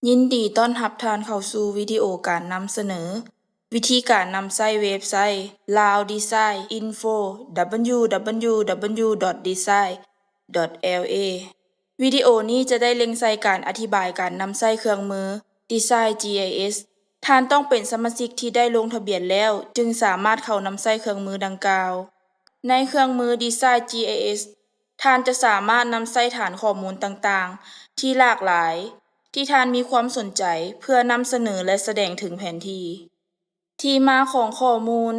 ยินดีต้อนรับท่านเข้าสู่วิดีโอการนำเสนอวิธีการนำใช้เว็บไซต์ Lao Design Info www.design.la วิดีโอนี้จะได้เล็งใส่การอธิบายการนำใช้เครื่องมือ Design GIS ท่านต้องเป็นสมาชิกที่ได้ลงทะเบียนแล้วจึงสามารถเข้านำใช้เครื่องมือดังกล่าว ในเครื่องมือ Design GIS ท่านจะสามารถนำใช้ฐานข้อมูลต่างๆที่หลากหลายที่ท่านมีความสนใจเพื่อนำเสนอและแสดงถึงแผนที่มาของข้อมูล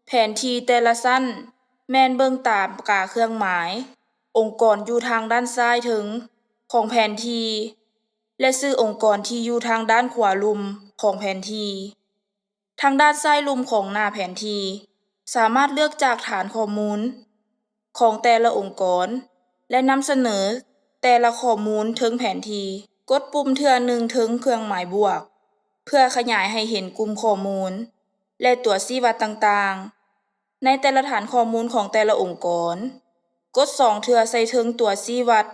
แผนที่แต่ละชั้นแม่นเบิ่งตามกาเครื่องหมายองค์กรอยู่ทางด้านซ้ายถึงของแผนที่และชื่อองค์กรที่อยู่ทางด้านขวาลุ่มของแผนที่ทางด้านซ้ายลุ่มของหน้าแผนที่สามารถเลือกจากฐานข้อมูลของแต่ละองค์กรและนำเสนอแต่ละข้อมูลถึงแผนที่กดปุ่มเทื่อหนึ่งถึงเครื่องหมายบวกเพื่อขยายให้เห็นกลุ่มข้อมูลและตัวชี้วัดต่างๆในแต่ละฐานข้อมูลของแต่ละองค์กรกด2เทื่อใส่ถึงตัวชี้วัด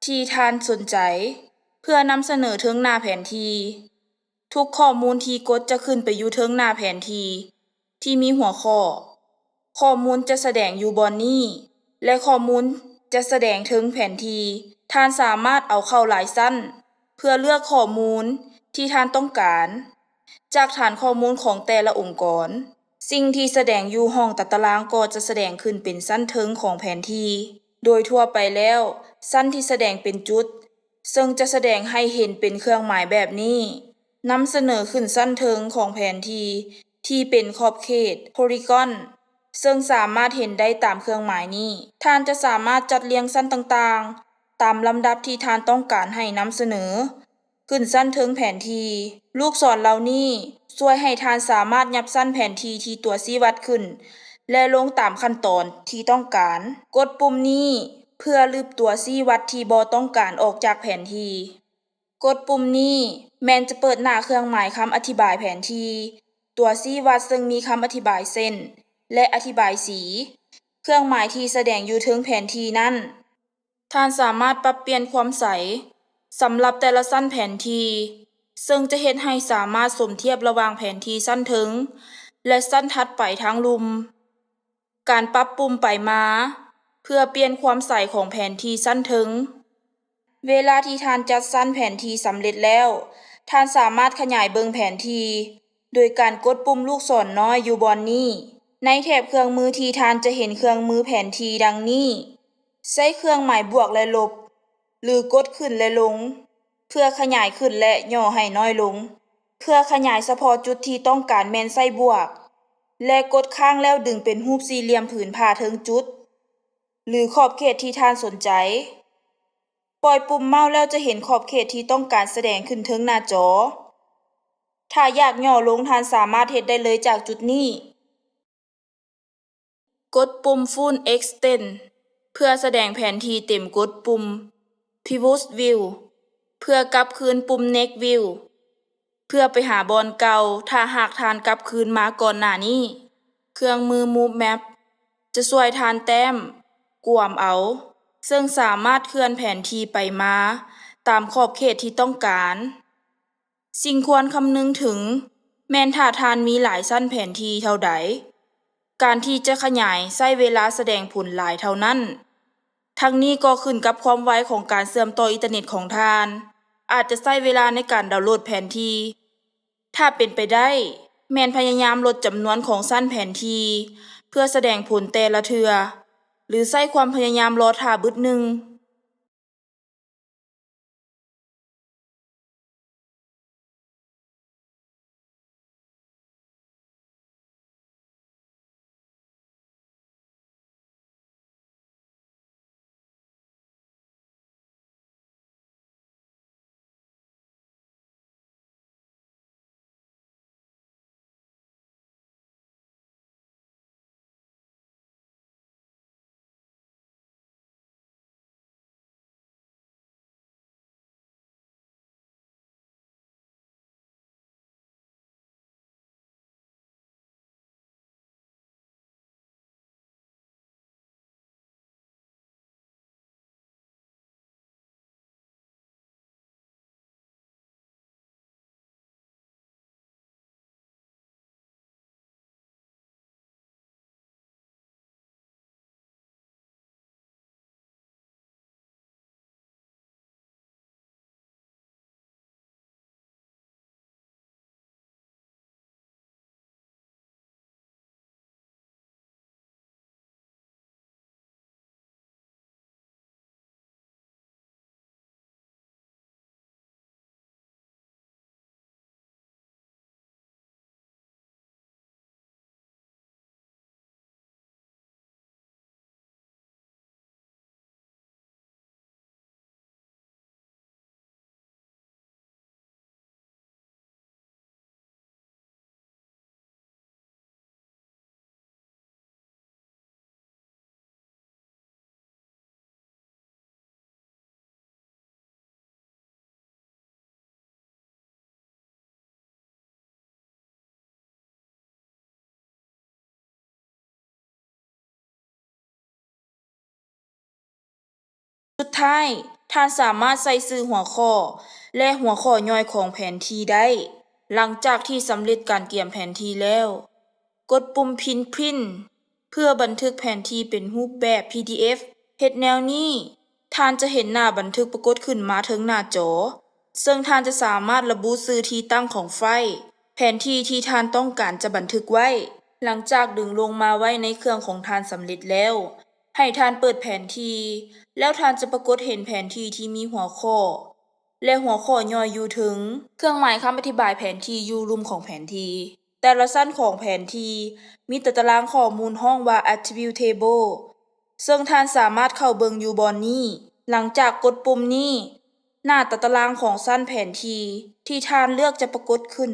ที่ท่านสนใจเพื่อนำเสนอถึงหน้าแผนที่ทุกข้อมูลที่กดจะขึ้นไปอยู่ถึงหน้าแผนที่มีหัวข้อมูลจะแสดงอยู่บนนี้และข้อมูลจะแสดงถึงแผนที่ท่านสามารถเอาเข้าหลายชั้นเพื่อเลือกข้อมูลที่ท่านต้องการจากฐานข้อมูลของแต่ละองค์กรสิ่งที่แสดงอยู่ห้องตัดตารางก็จะแสดงขึ้นเป็นชั้นเทิงของแผนที่โดยทั่วไปแล้วชั้นที่แสดงเป็นจุดซึ่งจะแสดงให้เห็นเป็นเครื่องหมายแบบนี้นำเสนอขึ้นชั้นเทิงของแผนที่เป็นขอบเขต Polygon ซึ่งสามารถเห็นได้ตามเครื่องหมายนี้ท่านจะสามารถจัดเรียงชั้นต่างๆตามลำดับที่ท่านต้องการให้นำเสนอขึ้นชั้นเทิงแผนที่ลูกศรเหล่านี้ช่วยให้ท่านสามารถยับชั้นแผนที่ตัวชี้วัดขึ้นและลงตามขั้นตอนที่ต้องการกดปุ่มนี้เพื่อลบตัวชี้วัดที่บ่ต้องการออกจากแผนที่กดปุ่มนี้แม้นจะเปิดหน้าเครื่องหมายคำอธิบายแผนที่ตัวชี้วัดซึ่งมีคำอธิบายเส้นและอธิบายสีเครื่องหมายที่แสดงอยู่ถึงแผนที่นั้นท่านสามารถปรับเปลี่ยนความใสสำหรับแต่ละชั้นแผนที่ซึ่งจะเฮ็ดให้สามารถสมเทียบระหว่างแผนที่ชั้นถึงและชั้นถัดไปทางลุ่มการปรับปุ่มไปมาเพื่อเปลี่ยนความใสของแผนที่ชั้นถึงเวลาที่ท่านจัดชั้นแผนที่สำเร็จแล้วท่านสามารถขยายเบิ่งแผนที่โดยการกดปุ่มลูกศรน้อยอยู่บนนี้ในแถบเครื่องมือที่ท่านจะเห็นเครื่องมือแผนที่ดังนี้ใช้เครื่องหมายบวกและลบหรือกดขึ้นและลงเพื่อขยายขึ้นและย่อให้น้อยลงเพื่อขยายเฉพาะจุดที่ต้องการแม่นใส่บวกและกดค้างแล้วดึงเป็นรูปสี่เหลี่ยมผืนผ้าถึงจุดหรือขอบเขตที่ท่านสนใจปล่อยปุ่มเมาส์แล้วจะเห็นขอบเขตที่ต้องการแสดงขึ้นถึงหน้าจอถ้าอยากย่อลงท่านสามารถเฮ็ดได้เลยจากจุดนี้กดปุ่ม Full Extent เพื่อแสดงแผนที่เต็มกดปุ่ม Pivot View เพื่อกลับคืนปุ่ม Next View เพื่อไปหาบอนเก่าถ้าหากท่านกลับคืนมาก่อนหน้านี้เครื่องมือ Move Map จะช่วยท่านแต้มกวมเอาซึ่งสามารถเคลื่อนแผนที่ไปมาตามขอบเขตที่ต้องการสิ่งควรคำนึงถึงแม้นถ้าท่านมีหลายชั้นแผนที่เท่าใดการที่จะขยายใช้เวลาแสดงผลหลายเท่านั้นทั้งนี้ก็ขึ้นกับความไวของการเชื่อมต่ออินเทอร์เน็ตของท่านอาจจะใช้เวลาในการดาวน์โหลดแผนที่ถ้าเป็นไปได้แม่นพยายามลดจำนวนของชั้นแผนที่เพื่อแสดงผลแต่ละเทื่อหรือใช้ความพยายามรอท่าบึดหนึ่ง ท้ายท่านสามารถใส่ชื่อหัวข้อและหัวข้อย่อยของแผนที่ได้หลังจากที่สำเร็จการเกี่ยมแผนที่แล้วกดปุ่ม Print เพื่อบันทึกแผนที่เป็นรูปแบบ PDF เฮ็ดแนวนี้ท่านจะเห็นหน้าบันทึกปรากฏขึ้นมาถึงหน้าจอซึ่งท่านจะสามารถระบุชื่อที่ตั้งของไฟล์แผนที่ที่ท่านต้องการจะบันทึกไว้หลังจากดึงลงมาไว้ในเครื่องของท่านสำเร็จแล้วให้ท่านเปิดแผนที่แล้วท่านจะปรากฏเห็นแผนที่ที่มีหัวข้อและหัวข้อย่อยอยู่ถึงเครื่องหมายคำอธิบายแผนที่อยู่ลุ่มของแผนที่แต่ละชั้นของแผนที่มีตารางข้อมูลห้องว่า Attribute Table ซึ่งท่านสามารถเข้าเบิ่งอยู่บอนนี้หลังจากกดปุ่มนี้หน้าตารางของชั้นแผนที่ท่านเลือกจะปรากฏขึ้น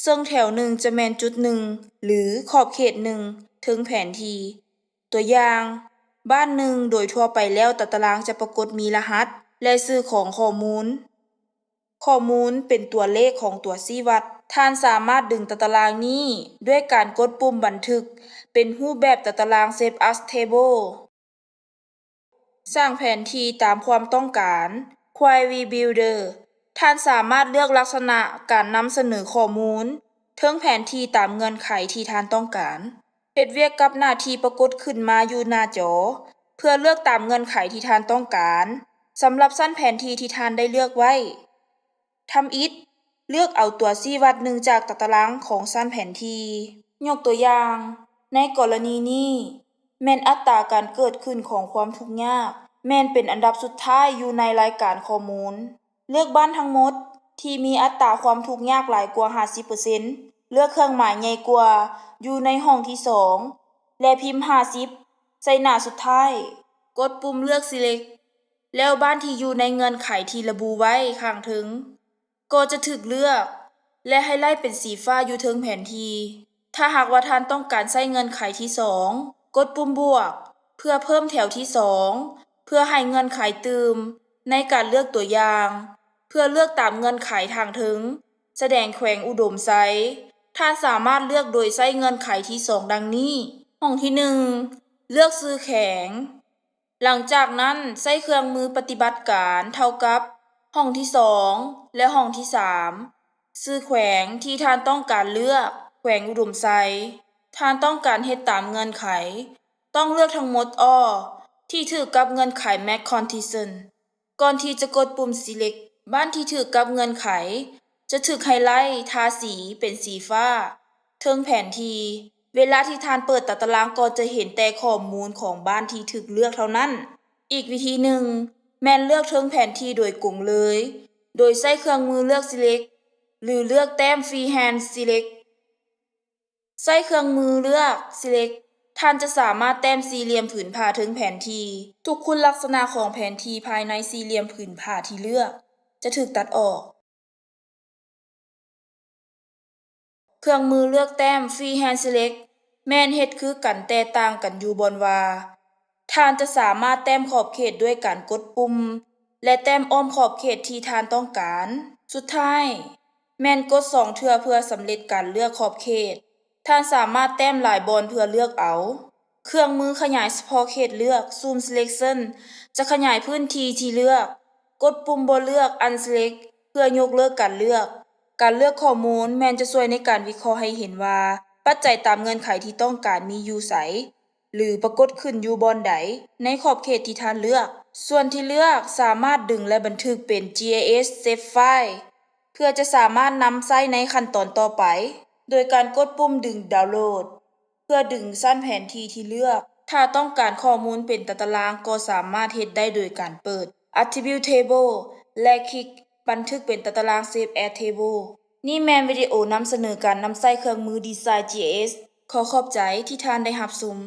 ซึ่งแถวหนึ่งจะแม่นจุดหนึ่งหรือขอบเขตหนึ่งถึงแผนที่ตัวอย่างบ้านหนึ่งโดยทั่วไปแล้วตารางจะปรากฏมีรหัสและชื่อของข้อมูลเป็นตัวเลขของตัวชี้วัดท่านสามารถดึงตารางนี้ด้วยการกดปุ่มบันทึกเป็นรูปแบบตาราง Save as Table สร้างแผนที่ตามความต้องการ Query Builder ท่านสามารถเลือกลักษณะการนำเสนอข้อมูลเทิงแผนที่ตามเงื่อนไขที่ท่านต้องการเฮ็ดเวียกกับหน้าที่ปรากฏขึ้นมาอยู่หน้าจอเพื่อเลือกตามเงื่อนไขที่ท่านต้องการสำหรับชั้นแผนที่ที่ท่านได้เลือกไว้ทำอิฐเลือกเอาตัวชี้วัดหนึ่งจากตารางของชั้นแผนที่ยกตัวอย่างในกรณีนี้แม่นอัตราการเกิดขึ้นของความทุกข์ยากแม่นเป็นอันดับสุดท้ายอยู่ในรายการข้อมูลเลือกบ้านทั้งหมดที่มีอัตราความทุกข์ยากหลายกว่า 50% เลือกเครื่องหมายใหญ่กว่าอยู่ในห้องที่2และพิมพ์50ใส่หน้าสุดท้ายกดปุ่มเลือก Select แล้วบ้านที่อยู่ในเงื่อนไขที่ระบุไว้ข้างถึงก็จะถูกเลือกและให้ไล่เป็นสีฟ้าอยู่เทิงแผนที่ถ้าหากว่าท่านต้องการใช้เงื่อนไขที่2กดปุ่มบวกเพื่อเพิ่มแถวที่2เพื่อให้เงื่อนไขตื่มในการเลือกตัวอย่างเพื่อเลือกตามเงื่อนไขทางถึงแสดงแขวงอุดมไซท่านสามารถเลือกโดยใช้เงื่อนไขที่2ดังนี้ห้องที่1เลือกชื่อแข็งหลังจากนั้นใช้เครื่องมือปฏิบัติการเท่ากับห้องที่2และห้องที่3ชื่อแขวงที่ท่านต้องการเลือกแขวงอุดมไซท่านต้องการเฮ็ดตามเงื่อนไขต้องเลือกทั้งหมดที่ถูกกับเงื่อนไข Max Condition ก่อนที่จะกดปุ่ม Select บ้านที่ถูกกับเงื่อนไขจะถูกไฮไลท์ทาสีเป็นสีฟ้าเทิงแผนที่เวลาที่ท่านเปิดตารางก็จะเห็นแต่ข้อมูลของบ้านที่ถูกเลือกเท่านั้นอีกวิธีหนึ่งแม่นเลือกเทิงแผนที่โดยกงเลยโดยใช้เครื่องมือเลือก Select หรือเลือกแต้ม Freehand Select ใช้เครื่องมือเลือก Select ท่านจะสามารถแต้มสี่เหลี่ยมผืนผ้าถึงแผนที่ทุกคุณลักษณะของแผนที่ภายในสี่เหลี่ยมผืนผ้าที่เลือกจะถูกตัดออกเครื่องมือเลือกแต้ม Freehand Select แม่นเฮ็ดคือกันแต่ต่างกันอยู่บอนว่าท่านจะสามารถแต้มขอบเขตด้วยการกดปุ่มและแต้มอ้อมขอบเขตที่ท่านต้องการสุดท้ายแม่นกด2เทื่อเพื่อสำเร็จการเลือกขอบเขตท่านสามารถแต้มหลายบอนเพื่อเลือกเอาเครื่องมือขยายเฉพาะเขตเลือก Zoom Selection จะขยายพื้นที่ที่เลือกกดปุ่มบ่เลือก Unselect เพื่อยกเลิกการเลือกข้อมูลแม่นจะช่วยในการวิเคราะห์ให้เห็นว่าปัจจัยตามเงื่อนไขที่ต้องการมีอยู่ไสหรือปรากฏขึ้นอยู่บอนใดในขอบเขตที่ท่านเลือกส่วนที่เลือกสามารถดึงและบันทึกเป็น GIS Save File เพื่อจะสามารถนำใช้ในขั้นตอนต่อไปโดยการกดปุ่มดึงดาวน์โหลดเพื่อดึงชั้นแผนที่ที่เลือกถ้าต้องการข้อมูลเป็นตารางก็สามารถเฮ็ดได้โดยการเปิด Attribute Table และคลิกบันทึกเป็นตาราง Save as Table นี่แม่นวิดีโอนำเสนอการนำใช้เครื่องมือ Design GIS ขอขอบใจที่ท่านได้รับชม